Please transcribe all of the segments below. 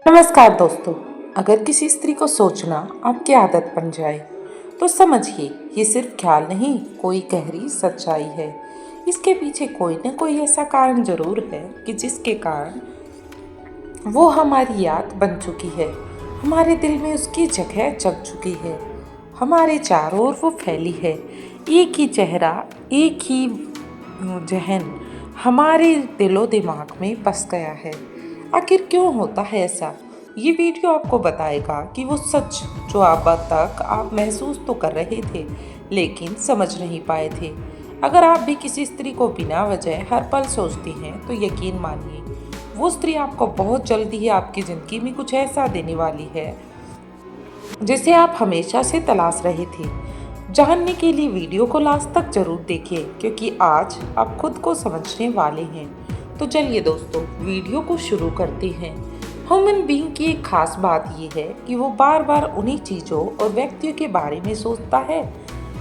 नमस्कार दोस्तों। अगर किसी स्त्री को सोचना आपकी आदत बन जाए तो समझिए ये सिर्फ ख्याल नहीं, कोई गहरी सच्चाई है। इसके पीछे कोई न कोई ऐसा कारण जरूर है कि जिसके कारण वो हमारी याद बन चुकी है, हमारे दिल में उसकी जगह जग चुकी है, हमारे चारों ओर वो फैली है। एक ही चेहरा, एक ही जहन हमारे दिलो दिमाग में बस गया है। आखिर क्यों होता है ऐसा? ये वीडियो आपको बताएगा कि वो सच जो अब तक आप महसूस तो कर रहे थे लेकिन समझ नहीं पाए थे। अगर आप भी किसी स्त्री को बिना वजह हर पल सोचती हैं तो यकीन मानिए वो स्त्री आपको बहुत जल्दी ही आपकी ज़िंदगी में कुछ ऐसा देने वाली है जिसे आप हमेशा से तलाश रहे थे। जानने के लिए वीडियो को लास्ट तक जरूर देखिए क्योंकि आज आप खुद को समझने वाले हैं। तो चलिए दोस्तों, वीडियो को शुरू करते हैं। ह्यूमन बीइंग की एक खास बात यह है कि वो बार बार उन्हीं चीज़ों और व्यक्तियों के बारे में सोचता है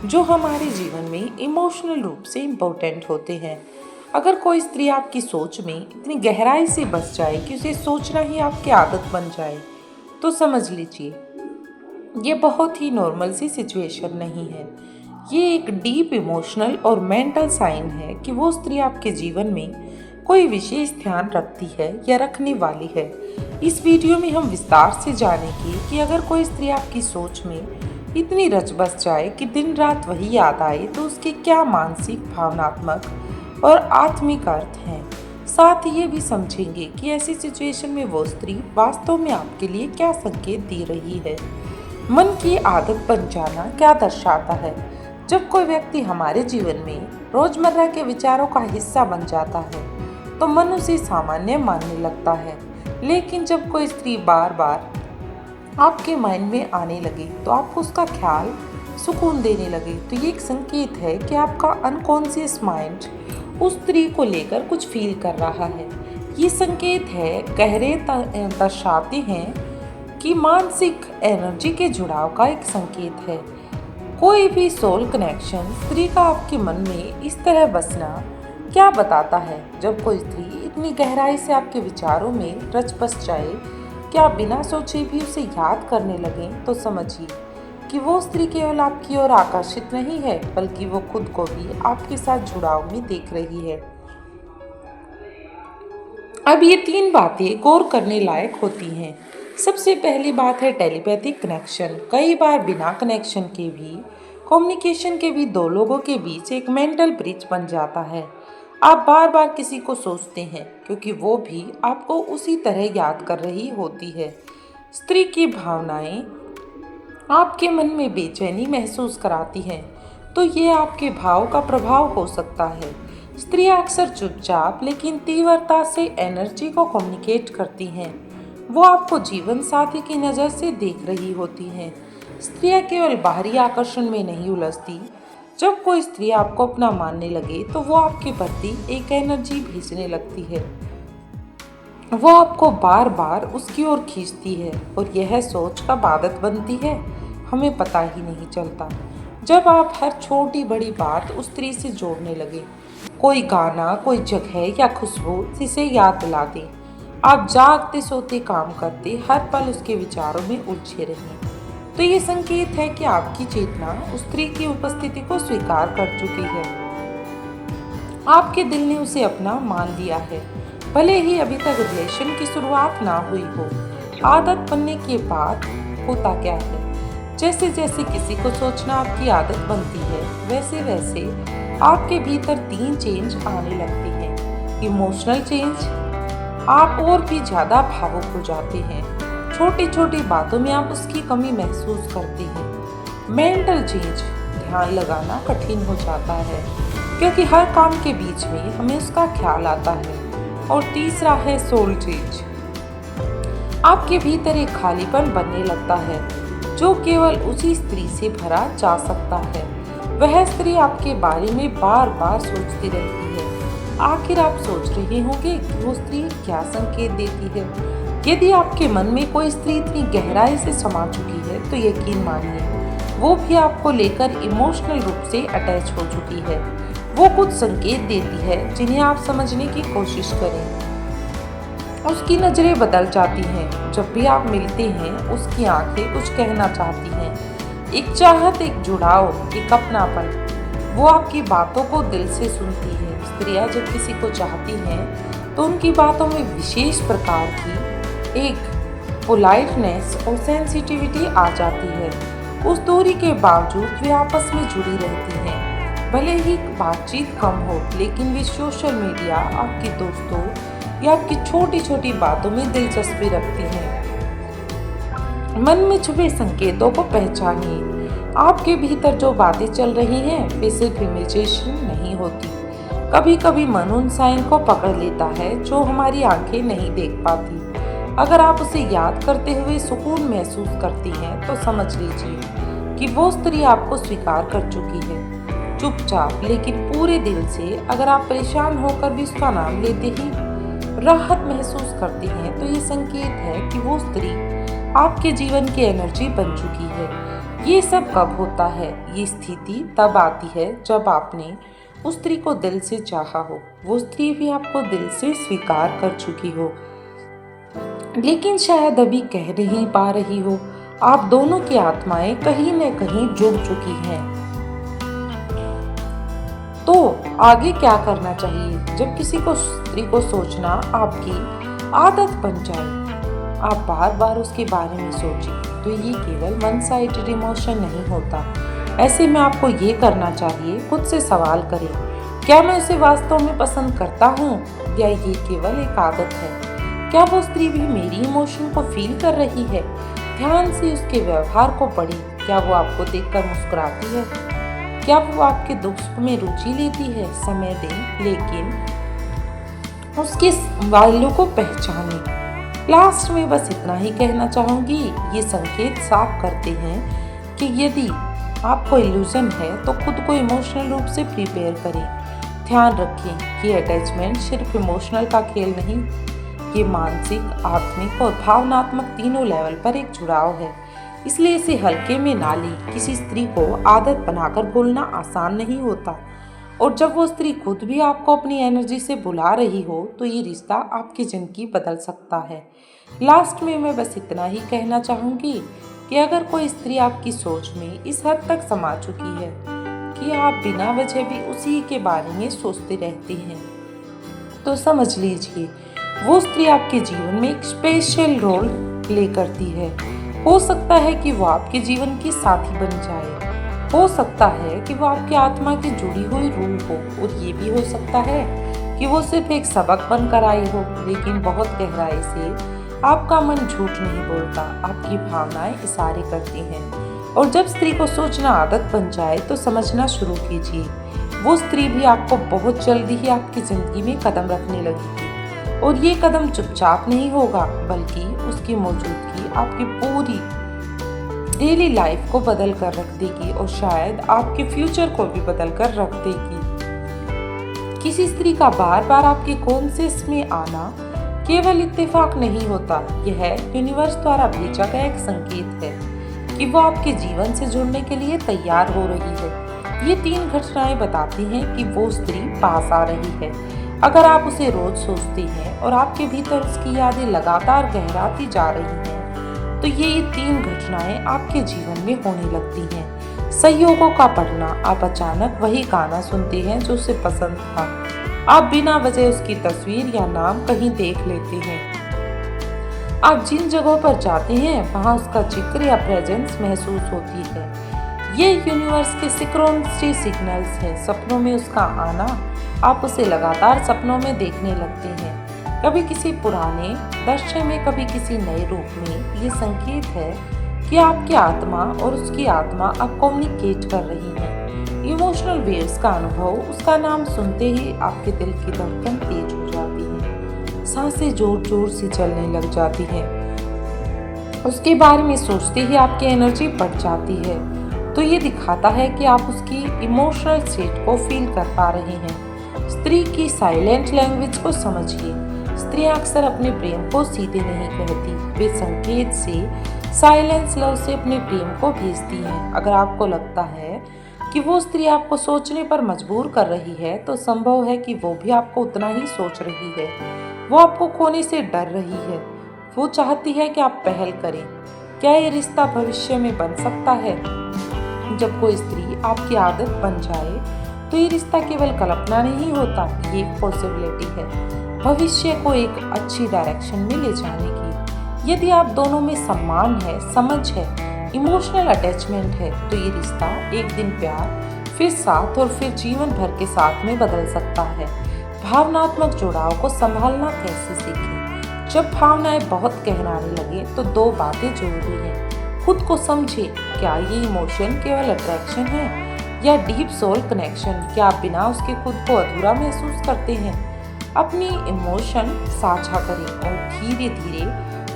जो हमारे जीवन में इमोशनल रूप से इम्पोर्टेंट होते हैं। अगर कोई स्त्री आपकी सोच में इतनी गहराई से बस जाए कि उसे सोचना ही आपकी आदत बन जाए तो समझ लीजिए ये बहुत ही नॉर्मल सी सिचुएशन नहीं है। ये एक डीप इमोशनल और मेंटल साइन है कि वो स्त्री आपके जीवन में कोई विशेष ध्यान रखती है या रखने वाली है। इस वीडियो में हम विस्तार से जानेंगे कि अगर कोई स्त्री आपकी सोच में इतनी रच बस जाए कि दिन रात वही याद आए तो उसके क्या मानसिक, भावनात्मक और आत्मिक अर्थ हैं। साथ ही ये भी समझेंगे कि ऐसी सिचुएशन में वो स्त्री वास्तव में आपके लिए क्या संकेत दे रही है। मन की आदत बन जाना क्या दर्शाता है? जब कोई व्यक्ति हमारे जीवन में रोजमर्रा के विचारों का हिस्सा बन जाता है तो मन उसे सामान्य मानने लगता है। लेकिन जब कोई स्त्री बार बार आपके माइंड में आने लगे तो आपको उसका ख्याल सुकून देने लगे तो ये एक संकेत है कि आपका अनकॉन्शियस माइंड उस स्त्री को लेकर कुछ फील कर रहा है। ये संकेत है गहरे दर्शाते हैं कि मानसिक एनर्जी के जुड़ाव का एक संकेत है। कोई भी सोल कनेक्शन स्त्री का आपके मन में इस तरह बसना क्या बताता है? जब कोई स्त्री इतनी गहराई से आपके विचारों में रच बस जाए कि आप बिना सोचे भी उसे याद करने लगें तो समझिए कि वो स्त्री केवल आपकी ओर आकर्षित नहीं है बल्कि वो खुद को भी आपके साथ जुड़ाव में देख रही है। अब ये 3 बातें गौर करने लायक होती हैं। सबसे पहली बात है टेलीपैथिक कनेक्शन। कई बार बिना कनेक्शन के भी, कम्युनिकेशन के भी दो लोगों के बीच एक मेंटल ब्रिज बन जाता है। आप बार बार किसी को सोचते हैं क्योंकि वो भी आपको उसी तरह याद कर रही होती है। स्त्री की भावनाएं आपके मन में बेचैनी महसूस कराती हैं तो ये आपके भाव का प्रभाव हो सकता है। स्त्रियां अक्सर चुपचाप लेकिन तीव्रता से एनर्जी को कम्युनिकेट करती हैं। वो आपको जीवन साथी की नज़र से देख रही होती हैं। स्त्रियां केवल बाहरी आकर्षण में नहीं उलझती। जब कोई स्त्री आपको अपना मानने लगे तो वो आपके प्रति एक एनर्जी भेजने लगती है। वो आपको बार बार उसकी ओर खींचती है और यह सोच कब आदत बनती है हमें पता ही नहीं चलता। जब आप हर छोटी बड़ी बात उस स्त्री से जोड़ने लगे, कोई गाना, कोई जगह या खुशबू जिसे याद दिला दे, आप जागते सोते काम करते हर पल उसके विचारों में उलझे रहें, तो ये संकेत है कि आपकी चेतना उस स्त्री की उपस्थिति को स्वीकार कर चुकी है। आपके दिल ने उसे अपना मान लिया है, भले ही अभी तक रिलेशन की शुरुआत ना हुई हो। आदत बनने के बाद होता क्या है? जैसे जैसे किसी को सोचना आपकी आदत बनती है वैसे वैसे आपके भीतर 3 चेंज आने लगते हैं। इमोशनल चेंज, आप और भी ज़्यादा भावुक हो जाते हैं। छोटी छोटी बातों में आप उसकी कमी महसूस करते हैं। मेंटल चेंज, ध्यान लगाना कठिन हो जाता है क्योंकि हर काम के बीच में हमें उसका ख्याल आता है। और तीसरा है सोल चेंज, आपके भीतर एक खालीपन बनने लगता है जो केवल उसी स्त्री से भरा जा सकता है। वह स्त्री आपके बारे में बार बार सोचती रहती है। आखिर आप सोच रहे होंगे कि वो स्त्री क्या संकेत देती है। यदि आपके मन में कोई स्त्री इतनी गहराई से समा चुकी है तो यकीन मानिए वो भी आपको लेकर इमोशनल रूप से अटैच हो चुकी है। वो कुछ संकेत देती है जिन्हें आप समझने की कोशिश करें। उसकी नज़रें बदल जाती हैं। जब भी आप मिलते हैं उसकी आंखें कुछ कहना चाहती हैं। एक चाहत, एक जुड़ाव, एक अपनापन। वो आपकी बातों को दिल से सुनती है। स्त्रियां जब किसी को चाहती हैं तो उनकी बातों में विशेष प्रकार की एक पोलाइटनेस और सेंसिटिविटी आ जाती है। उस दूरी के बावजूद वे आपस में जुड़ी रहती हैं। भले ही बातचीत कम हो, लेकिन वे सोशल मीडिया, आपके दोस्तों या आपकी छोटी छोटी बातों में दिलचस्पी रखती हैं। मन में छुपे संकेतों को पहचानिए। आपके भीतर जो बातें चल रही हैं वे सिर्फ इमेजिनेशन नहीं होती। कभी कभी मन उन साइन को पकड़ लेता है जो हमारी आंखें नहीं देख पाती। अगर आप उसे याद करते हुए सुकून महसूस करती हैं तो समझ लीजिए कि वो स्त्री आपको स्वीकार कर चुकी है। चुपचाप लेकिन पूरे दिल से। अगर आप परेशान होकर भी उसका नाम लेते ही राहत महसूस करते हैं तो ये संकेत है कि वो स्त्री आपके जीवन की एनर्जी बन चुकी है। ये सब कब होता है? ये स्थिति तब आती है जब आपने उस स्त्री को दिल से चाहा हो, वो स्त्री भी आपको दिल से स्वीकार कर चुकी हो, लेकिन शायद अभी कह नहीं पा रही हो। आप दोनों की आत्माएं कहीं न कहीं जुड़ चुकी हैं। तो आगे क्या करना चाहिए? जब किसी को स्त्री को सोचना आपकी आदत बन जाए, आप बार बार उसके बारे में सोचें, तो ये केवल वन साइडेड इमोशन नहीं होता। ऐसे में आपको ये करना चाहिए, खुद से सवाल करें, क्या मैं उसे वास्तव में पसंद करता हूँ या ये केवल एक आदत है? क्या वो स्त्री भी मेरी इमोशन को फील कर रही है? ध्यान से उसके व्यवहार को पढ़ें। क्या वो आपको देखकर मुस्कुराती है? क्या वो आपके दुख में रुचि लेती है? समय दें, लेकिन उसके वालों को पहचानें। लास्ट में बस इतना ही कहना चाहूँगी, ये संकेत साफ करते हैं कि यदि आपको इल्यूजन है तो खुद को इमोशनल रूप से प्रिपेयर करें। ध्यान रखें कि अटैचमेंट सिर्फ इमोशनल का खेल नहीं, ये मानसिक, आत्मिक और भावनात्मक तीनों लेवल पर एक जुड़ाव है। इसलिए इसे हल्के में ना लें। किसी स्त्री को आदत बनाकर भूलना आसान नहीं होता, और जब वो स्त्री खुद भी आपको अपनी एनर्जी से बुला रही हो तो ये रिश्ता आपकी जिंदगी बदल सकता है। लास्ट में मैं बस इतना ही कहना चाहूँगी कि अगर कोई स्त्री आपकी सोच में इस हद तक समा चुकी है कि आप बिना वजह भी उसी के बारे में सोचते रहते हैं, तो समझ लीजिए वो स्त्री आपके जीवन में एक स्पेशल रोल प्ले करती है। हो सकता है कि वो आपके जीवन की साथी बन जाए, हो सकता है कि वो आपकी आत्मा की जुड़ी हुई रूह हो, और ये भी हो सकता है कि वो सिर्फ एक सबक बनकर आई हो। लेकिन बहुत गहराई से आपका मन झूठ नहीं बोलता, आपकी भावनाएं इशारे करती हैं। और जब स्त्री को सोचना आदत बन जाए तो समझना शुरू कीजिए, वो स्त्री भी आपको बहुत जल्दी ही आपकी जिंदगी में कदम रखने लगेगी। और ये कदम चुपचाप नहीं होगा, बल्कि उसकी मौजूदगी आपकी पूरी डेली लाइफ को बदल कर रख देगी, और शायद आपके फ्यूचर को भी बदल कर रख देगी। किसी स्त्री का बार बार आपके कॉन्शियस में आना केवल इत्तेफाक नहीं होता, यह यूनिवर्स द्वारा भेजा गया एक संकेत है कि वो आपके जीवन से जुड़ने के लिए तैयार हो रही है। ये 3 घटनाएं बताती हैं कि वो स्त्री पास आ रही है। अगर आप उसे रोज सोचते हैं और आपके भीतर उसकी यादें लगातार गहराती जा रही हैं, तो ये 3 घटनाएं आपके जीवन में होने लगती हैं। संयोगों का पढ़ना, आप अचानक वही गाना सुनते हैं जो उसे पसंद था। आप बिना वजह उसकी तस्वीर या नाम कहीं देख लेते हैं। आप जिन जगहों पर जाते हैं वहां उसका जिक्र या प्रेजेंस महसूस होती है। ये यूनिवर्स के सिंक्रोनिसिटी सिग्नल्स हैं। सपनों में उसका आना, आप उसे लगातार सपनों में देखने लगते हैं, कभी किसी पुराने दृश्य में, कभी किसी नए रूप में। ये संकेत है कि आपकी आत्मा और उसकी आत्मा अब कम्युनिकेट कर रही है। इमोशनल वेव्स का अनुभव, उसका नाम सुनते ही आपके दिल की धड़कन तेज हो जाती है, सांसें जोर जोर से चलने लग जाती है, उसके बारे में सोचते ही आपकी एनर्जी बढ़ जाती है। तो ये दिखाता है कि आप उसकी इमोशनल स्टेट को फील कर पा रहे हैं। स्त्री की साइलेंट लैंग्वेज को समझिए। स्त्रियां अक्सर अपने प्रेम को सीधे नहीं कहती, वे संकेत से, साइलेंस लव से अपने प्रेम को भेजती हैं। अगर आपको लगता है कि वो स्त्री आपको सोचने पर मजबूर कर रही है, तो संभव है कि वो भी आपको उतना ही सोच रही है। वो आपको खोने से डर रही है। वो चाहती है कि आप पहल करें। क्या ये रिश्ता भविष्य में बन सकता है? जब कोई स्त्री आपकी आदत बन जाए तो ये रिश्ता केवल कल्पना नहीं होता, ये एक पॉसिबिलिटी है भविष्य को एक अच्छी डायरेक्शन में ले जाने की। यदि आप दोनों में सम्मान है, समझ है, इमोशनल अटैचमेंट है, तो ये रिश्ता एक दिन प्यार, फिर साथ और फिर जीवन भर के साथ में बदल सकता है। भावनात्मक जुड़ाव को संभालना कैसे सीखें? जब भावनाएं बहुत गहराने लगे तो दो बातें जरूरी हैं। खुद को समझे, क्या ये इमोशन केवल अट्रैक्शन है या डीप सोल कनेक्शन? क्या आप बिना उसके खुद को अधूरा महसूस करते हैं? अपनी इमोशन साझा करें और धीरे धीरे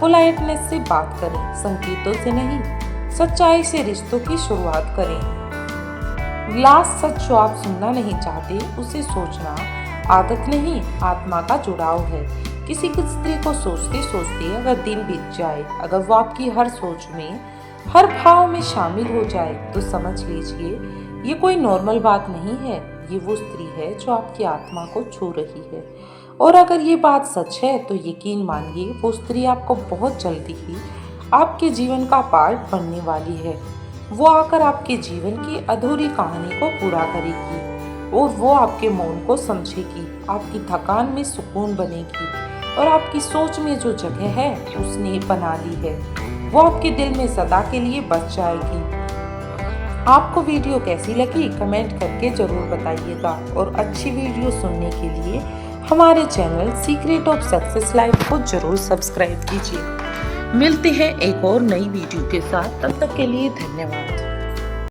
पोलाइटनेस से बात करें, संकेतों से नहीं, सच्चाई से रिश्तों की शुरुआत करें। लास्ट सच जो आप सुनना नहीं चाहते उसे सोचना आदत नहीं, आत्मा का जुड़ाव है। किसी की स्त्री को सोचते सोचते अगर दिन बीत जाए, अगर वो आपकी हर सोच में, हर भाव में शामिल हो जाए, तो समझ लीजिए ये कोई नॉर्मल बात नहीं है। ये वो स्त्री है जो आपकी आत्मा को छू रही है। और अगर ये बात सच है तो यकीन मानिए वो स्त्री आपको बहुत जल्दी ही आपके जीवन का पार्ट बनने वाली है। वो आकर आपके जीवन की अधूरी कहानी को पूरा करेगी और वो आपके मौन को समझेगी, आपकी थकान में सुकून बनेगी और आपकी सोच में जो जगह है उसने बना ली है, वो आपके दिल में सदा के लिए बच जाएगी। आपको वीडियो कैसी लगी कमेंट करके जरूर बताइएगा और अच्छी वीडियो सुनने के लिए हमारे channel secret of success life को जरूर सब्सक्राइब कीजिए। मिलते हैं एक और नई वीडियो के साथ, तब तक के लिए धन्यवाद।